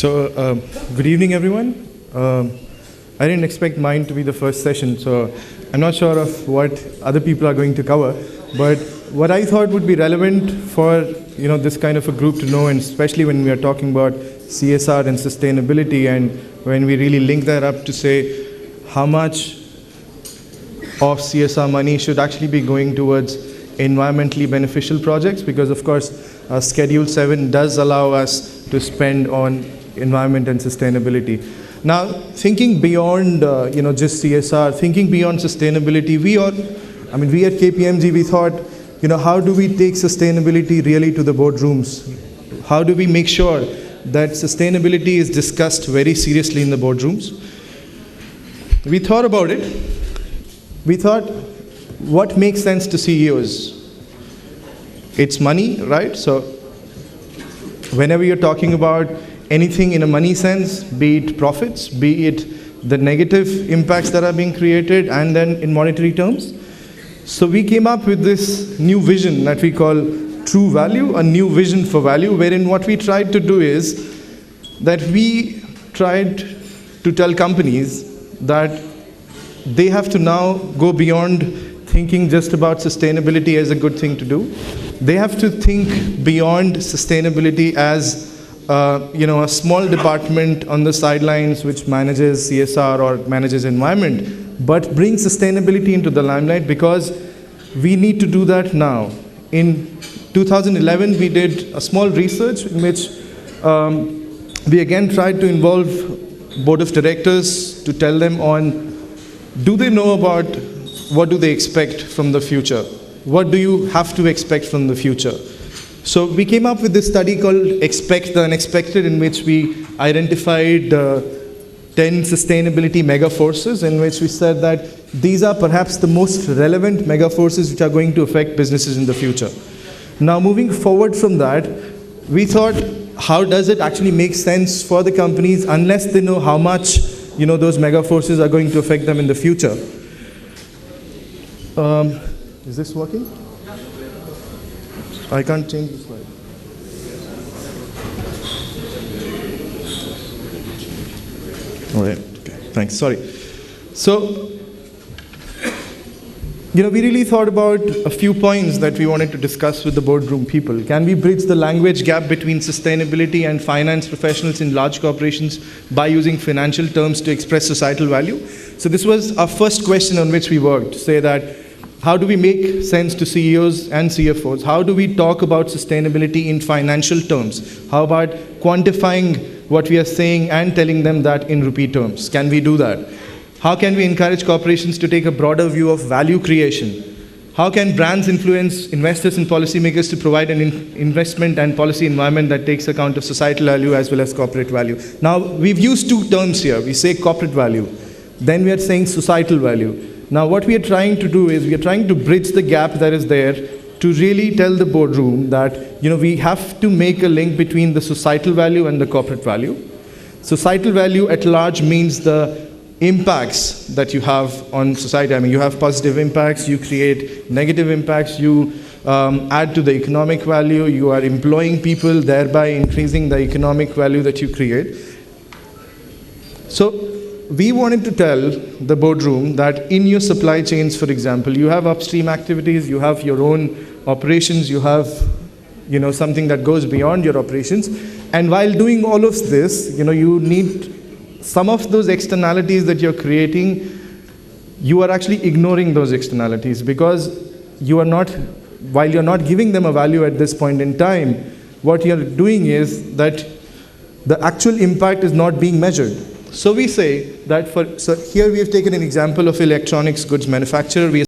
Good evening, everyone. I didn't expect mine to be the first session, so I'm not sure of what other people are going to cover. But what I thought would be relevant for this kind of a group to know, and especially when we are talking about CSR and sustainability, and when we really link that up to say how much of CSR money should actually be going towards environmentally beneficial projects, because of course Schedule 7 does allow us to spend on environment and sustainability. Now, thinking beyond just CSR, thinking beyond sustainability, we at KPMG, we thought, how do we take sustainability really to the boardrooms? How do we make sure that sustainability is discussed very seriously in the boardrooms? We thought about it. We thought, what makes sense to CEOs? It's money, right? So whenever you're talking about anything in a money sense, be it profits, be it the negative impacts that are being created, and then in monetary terms. So we came up with this new vision that we call True Value, a new vision for value, wherein what we tried to do is that we tried to tell companies that they have to now go beyond thinking just about sustainability as a good thing to do. They have to think beyond sustainability as a small department on the sidelines which manages CSR or manages environment, but bring sustainability into the limelight, because we need to do that now. In 2011, we did a small research in which we again tried to involve board of directors to tell them on, do they know about what do they expect from the future? What do you have to expect from the future? So we came up with this study called Expect the Unexpected, in which we identified 10 sustainability mega forces, in which we said that these are perhaps the most relevant mega forces which are going to affect businesses in the future. Now, moving forward from that, we thought, how does it actually make sense for the companies unless they know how much those mega forces are going to affect them in the future? Is this working? I can't change the slide. All right, okay, thanks, sorry. So, we really thought about a few points that we wanted to discuss with the boardroom people. Can we bridge the language gap between sustainability and finance professionals in large corporations by using financial terms to express societal value? So this was our first question on which we worked, to say that, how do we make sense to CEOs and CFOs? How do we talk about sustainability in financial terms? How about quantifying what we are saying and telling them that in rupee terms? Can we do that? How can we encourage corporations to take a broader view of value creation? How can brands influence investors and policymakers to provide an investment and policy environment that takes account of societal value as well as corporate value? Now, we've used two terms here. We say corporate value. Then we are saying societal value. Now, what we are trying to do is we are trying to bridge the gap that is there to really tell the boardroom that we have to make a link between the societal value and the corporate value. Societal value at large means the impacts that you have on society. I mean, you have positive impacts, you create negative impacts, you add to the economic value, you are employing people, thereby increasing the economic value that you create. So we wanted to tell the boardroom that in your supply chains, for example, you have upstream activities, you have your own operations, you have something that goes beyond your operations. And while doing all of this, you need some of those externalities that you're creating, you are actually ignoring those externalities, because you are not, while you're not giving them a value at this point in time, what you're doing is that the actual impact is not being measured. So we say that so here we have taken an example of electronics goods manufacturer. We